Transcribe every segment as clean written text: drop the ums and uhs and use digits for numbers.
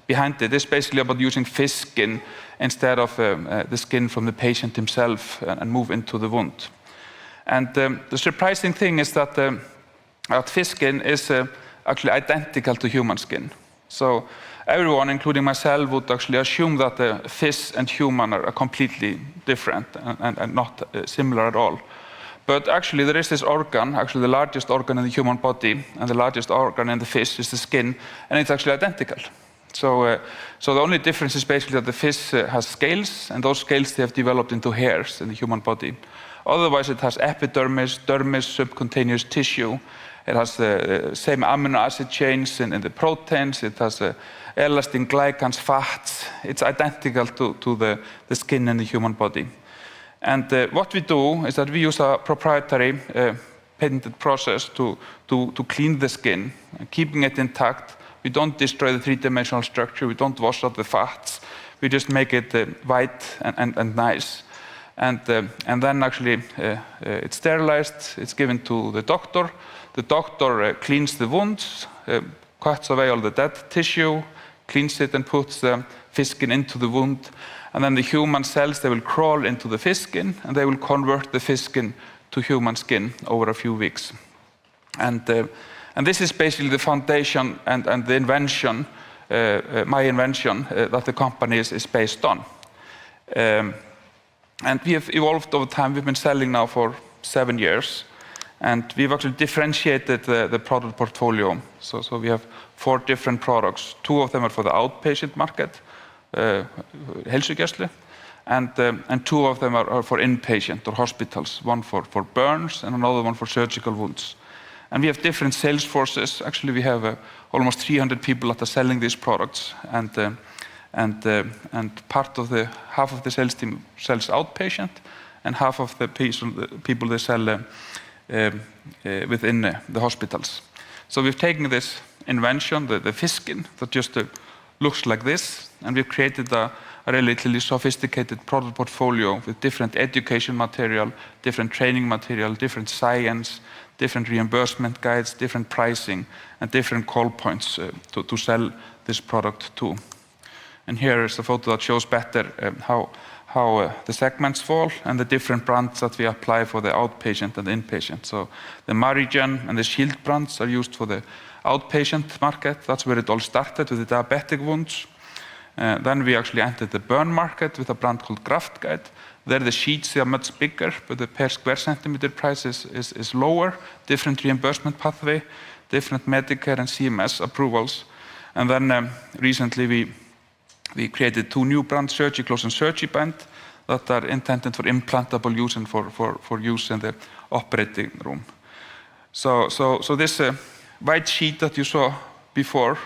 behind it is basically about using fish skin instead of the skin from the patient himself and move into the wound. And the surprising thing is that fish skin is actually identical to human skin. So everyone, including myself, would actually assume that the fish and human are completely different and not similar at all. But actually there is this organ, actually the largest organ in the human body and the largest organ in the fish is the skin, and it's actually identical. So the only difference is basically that the fish has scales, and those scales they have developed into hairs in the human body. Otherwise it has epidermis, dermis, subcutaneous tissue. It has the same amino acid chains in the proteins. It has elastin, glycans, fats. It's identical to the skin in the human body. And what we do is that we use a proprietary patented process to clean the skin, keeping it intact. We don't destroy the three-dimensional structure. We don't wash out the fats. We just make it white and nice. And then actually it's sterilized. It's given to the doctor. The doctor cleans the wounds, cuts away all the dead tissue, cleans it and puts the fish skin into the wound. And then the human cells, they will crawl into the fish skin and they will convert the fish skin to human skin over a few weeks. And this is basically the foundation and the invention, my invention, that the company is based on. And we have evolved over time. We've been selling now for 7 years. And we've actually differentiated the product portfolio. So we have 4 different products. 2 of them are for the outpatient market, heilsugæslu, and 2 of them are for inpatient or hospitals. One for burns and another one for surgical wounds. And we have different sales forces. Actually, we have almost 300 people that are selling these products. And half of the sales team sells outpatient, and half of the people they sell within the hospitals. So we've taken this invention, the fish skin, that just looks like this, and we've created a relatively sophisticated product portfolio with different education material, different training material, different science, different reimbursement guides, different pricing, and different call points to sell this product to. And here is a photo that shows better how the segments fall and the different brands that we apply for the outpatient and inpatient. So the Marigen and the Shield brands are used for the outpatient market. That's where it all started, with the diabetic wounds. Then we actually entered the burn market with a brand called Graft Guide. There the sheets are much bigger, but the per square centimeter price is lower, different reimbursement pathway, different Medicare and CMS approvals. And then recently we created 2 new brands, Surgiclose and Surgiband, that are intended for implantable use and for use in the operating room. So this white sheet that you saw before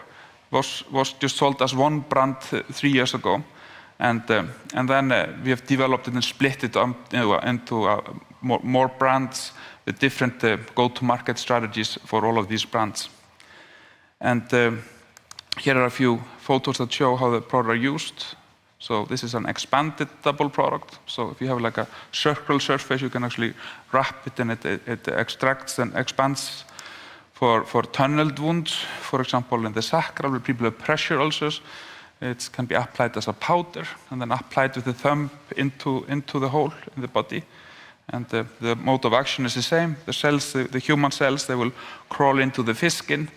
was just sold as one brand 3 years ago, and then we have developed it and split it into more brands with different go-to-market strategies for all of these brands. And here are a few photos that show how the products are used. So this is an expandable product. So if you have like a circular surface, you can actually wrap it and it extracts and expands for tunneled wounds. For example, in the sacral, where people have pressure ulcers, it can be applied as a powder and then applied with the thumb into the hole in the body. And the mode of action is the same. The cells, the human cells, they will crawl into the fish skin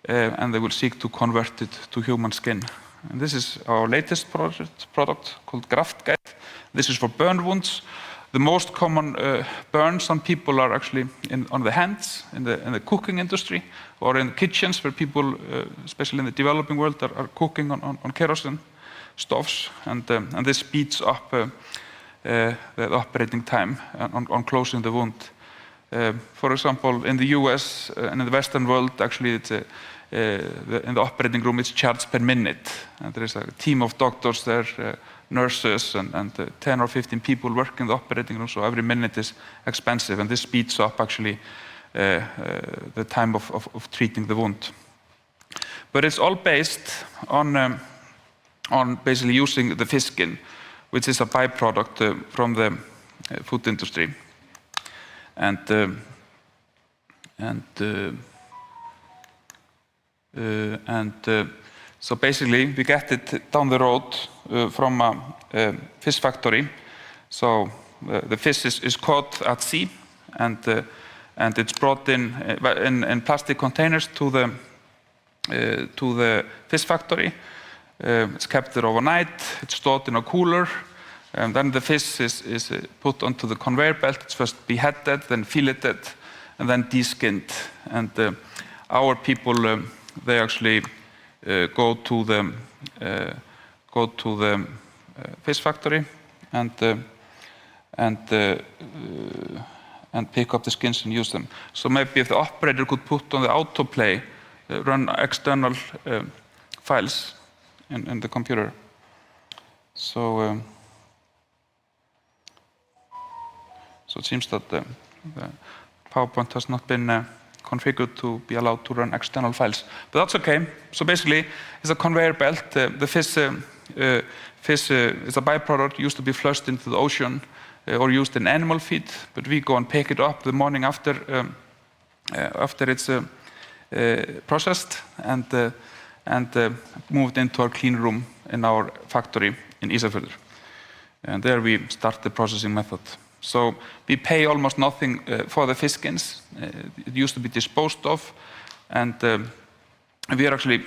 and they will seek to convert it to human skin. And this is our latest product called Graft Guide. This is for burn wounds. The most common burns on people are actually on the hands, in the cooking industry, or in kitchens where people, especially in the developing world, are cooking on kerosene stoves. And this speeds up the operating time on closing the wound. For example, in the US and in the Western world, actually, it's in the operating room, it's charged per minute. And there is a team of doctors there, nurses, and 10 or 15 people work in the operating room, so every minute is expensive, and this speeds up actually the time of treating the wound. But it's all based on basically using the fish skin, which is a byproduct from the food industry. So basically, we get it down the road from a fish factory. So the fish is caught at sea, and it's brought in plastic containers to the fish factory. It's kept there overnight. It's stored in a cooler. And then the fish is put onto the conveyor belt. It's first beheaded, then filleted, and then deskinned. And our people, they actually go to the fish factory and pick up the skins and use them. So maybe if the operator could put on the autoplay, run external files in the computer. So it seems that the PowerPoint has not been configured to be allowed to run external files, but that's okay. So basically, it's a conveyor belt. The fish is a byproduct, used to be flushed into the ocean or used in animal feed, but we go and pick it up the morning after it's processed and moved into our clean room in our factory in Ísafjörður. And there we start the processing method. So we pay almost nothing for the fish skins. It used to be disposed of, and we are actually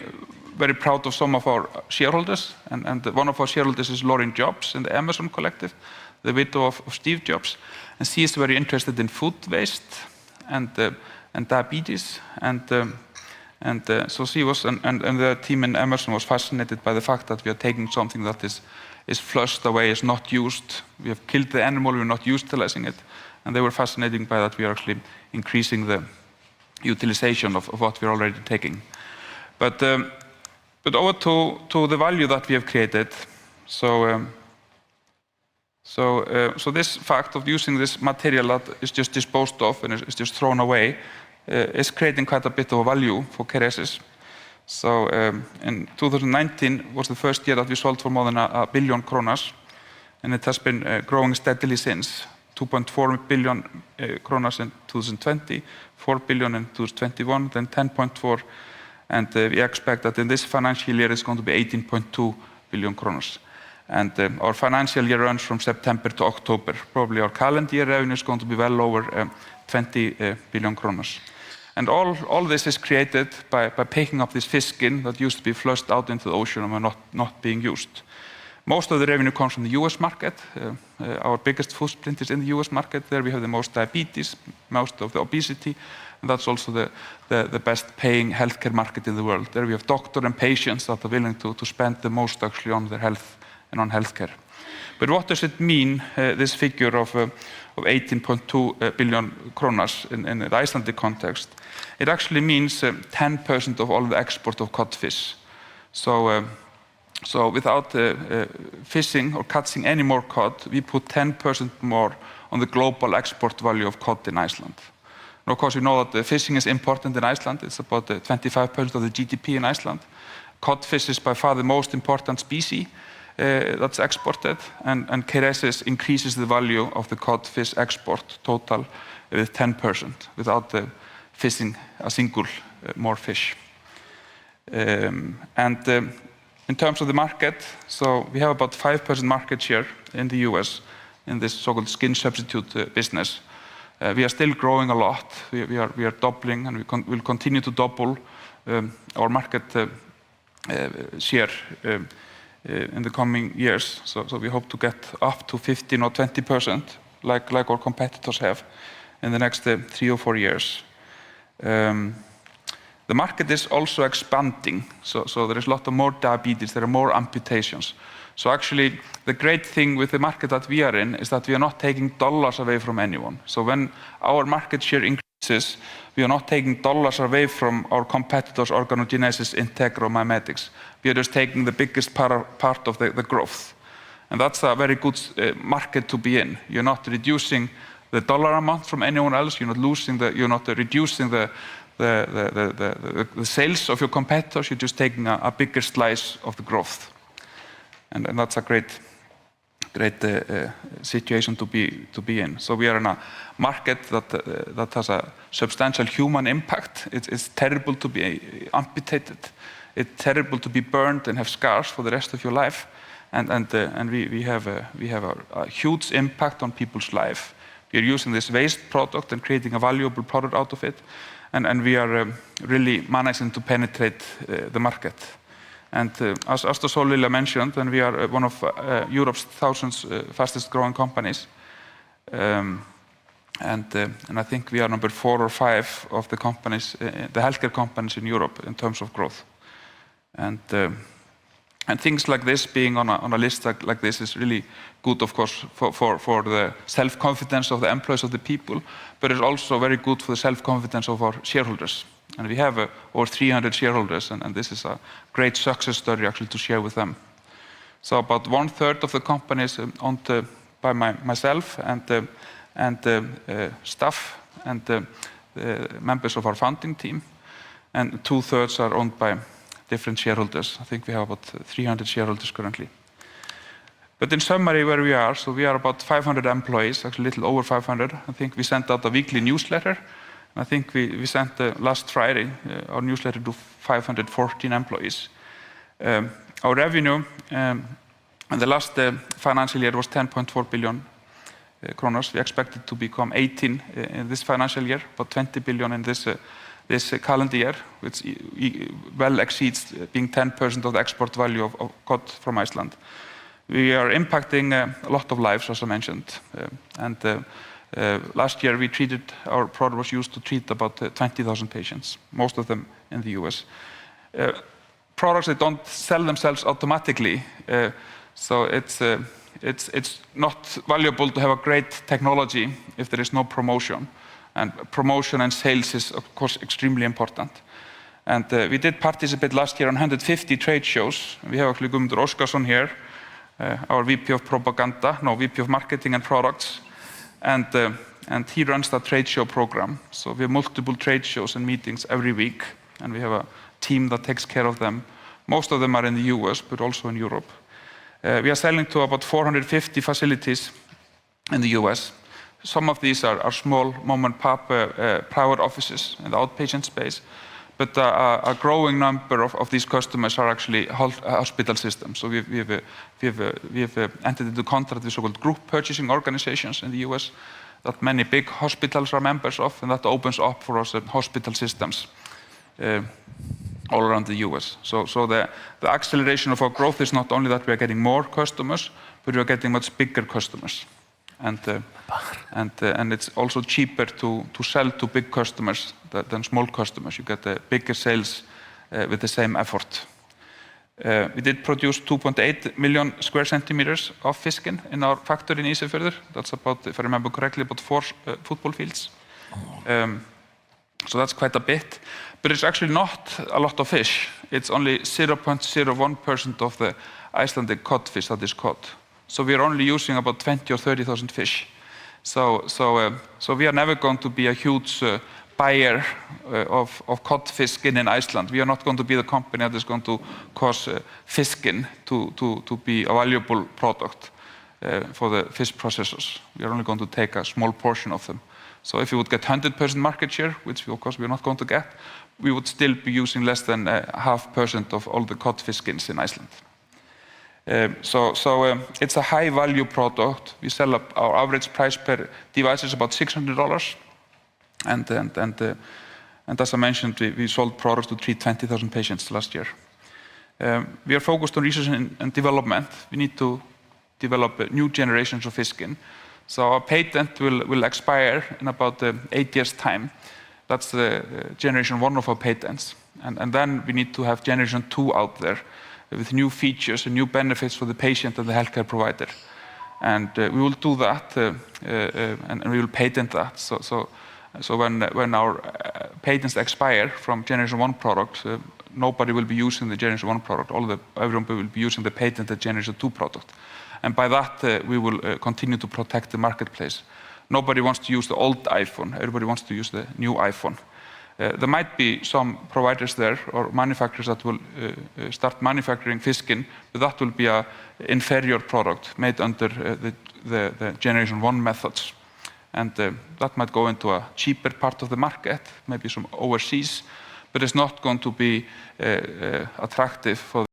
very proud of some of our shareholders. And one of our shareholders is Lauren Jobs in the Amazon Collective, the widow of Steve Jobs, and she is very interested in food waste and diabetes. So she was, and the team in Amazon was fascinated by the fact that we are taking something that is flushed away, is not used. We have killed the animal, we're not utilizing it. And they were fascinated by that we are actually increasing the utilization of what we're already taking. But over to the value that we have created. So this fact of using this material that is just disposed of and is just thrown away is creating quite a bit of value for Kerecis. So in 2019 was the first year that we sold for more than 1 billion kronas, and it has been growing steadily since. 2.4 billion kronas in 2020, 4 billion in 2021, then 10.4, and we expect that in this financial year it's going to be 18.2 billion kronas. And our financial year runs from September to October. Probably our calendar year revenue is going to be well over 20 billion kronas. And all this is created by picking up this fish skin that used to be flushed out into the ocean and were not being used. Most of the revenue comes from the US market. Our biggest footprint is in the US market. There we have the most diabetes, most of the obesity, and that's also the best paying healthcare market in the world. There we have doctors and patients that are willing to spend the most actually on their health and on healthcare. But what does it mean, this figure of 18.2 billion kronas in the Icelandic context? It actually means 10% of all the export of cod fish. So without fishing or catching any more cod, we put 10% more on the global export value of cod in Iceland. And of course, you know that the fishing is important in Iceland. It's about 25% of the GDP in Iceland. Codfish is by far the most important species that's exported, and Kerecis increases the value of the codfish export total with 10% without fishing a single more fish. In terms of the market, so we have about 5% market share in the US in this so-called skin substitute business. We are still growing a lot. We are doubling, and we'll continue to double our market share in the coming years. So we hope to get up to 15 or 20%, like our competitors have, in the next 3 or 4 years. The market is also expanding, so there is a lot of more diabetes, there are more amputations. So actually, the great thing with the market that we are in is that we are not taking dollars away from anyone. So when our market share increases, we are not taking dollars away from our competitors, Organogenesis, Integra, Mimetics. We are just taking the biggest part of the growth. And that's a very good market to be in. You're not reducing the dollar amount from anyone else. You're not reducing the sales of your competitors. You're just taking a bigger slice of the growth. And that's a great situation to be in. So we are in a market that has a substantial human impact. It's terrible to be amputated. It's terrible to be burned and have scars for the rest of your life. And we have a huge impact on people's life. We are using this waste product and creating a valuable product out of it. And we are really managing to penetrate the market. And as Ásta Sól mentioned, and we are one of Europe's 1,000 fastest growing companies. And I think we are number 4 or 5 of the companies, the healthcare companies in Europe in terms of growth. And things like this being on a list like this is really good, of course, for the self-confidence of the employees of the people, but it's also very good for the self-confidence of our shareholders. And we have over 300 shareholders, and this is a great success story actually to share with them. So about 1/3 of the company is owned by myself and staff and members of our founding team, and 2/3 are owned by different shareholders. I think we have about 300 shareholders currently. But in summary, where we are, so we are about 500 employees, actually a little over 500. I think we sent out a weekly newsletter. I think we sent last Friday our newsletter to 514 employees. Our revenue in the last financial year was 10.4 billion kronos. We expect it to become 18 in this financial year, about 20 billion in this calendar year, which well exceeds being 10% of the export value of cod from Iceland. We are impacting a lot of lives, as I mentioned. Last year, our product was used to treat about 20,000 patients, most of them in the US. Products that don't sell themselves automatically, so it's not valuable to have a great technology if there is no promotion. And promotion and sales is, of course, extremely important. And we did participate last year on 150 trade shows. We have actually Gróska here, our VP of Marketing and Products. And he runs that trade show program. So we have multiple trade shows and meetings every week, and we have a team that takes care of them. Most of them are in the US, but also in Europe. We are selling to about 450 facilities in the US. Some of these are small mom-and-pop private offices in the outpatient space, but a growing number of these customers are actually hospital systems. So we have entered into contract with so-called group purchasing organizations in the US that many big hospitals are members of, and that opens up for us hospital systems all around the US. So the acceleration of our growth is not only that we are getting more customers, but we are getting much bigger customers. And it's also cheaper to sell to big customers than small customers. You get bigger sales with the same effort. We did produce 2.8 million square centimeters of fish skin in our factory in Ísafjörður. That's about, if I remember correctly, about 4 football fields. So that's quite a bit. But it's actually not a lot of fish. It's only 0.01% of the Icelandic cod fish that is caught. So we are only using about 20 or 30,000 fish. So we are never going to be a huge buyer of cod fish skin in Iceland. We are not going to be the company that is going to cause fish skin to be a valuable product for the fish processors. We are only going to take a small portion of them. So if we would get 100% market share, which of course we are not going to get, we would still be using less than 0.5% of all the cod fish skins in Iceland. So it's a high value product. We sell our average price per device is about $600. And as I mentioned, we sold products to treat 20,000 patients last year. We are focused on research and development. We need to develop new generations of fish skin. So our patent will expire in about 8 years' time. That's the generation 1 of our patents. And then we need to have generation 2 out there with new features and new benefits for the patient and the healthcare provider. And we will do that, and we will patent that. So when our patents expire from generation 1 product, nobody will be using the generation 1 product. Everyone will be using the patented generation 2 product. And by that, we will continue to protect the marketplace. Nobody wants to use the old iPhone. Everybody wants to use the new iPhone. There might be some providers there or manufacturers that will start manufacturing fiskin, but that will be an inferior product made under the Generation 1 methods. And that might go into a cheaper part of the market, maybe some overseas, but it's not going to be attractive for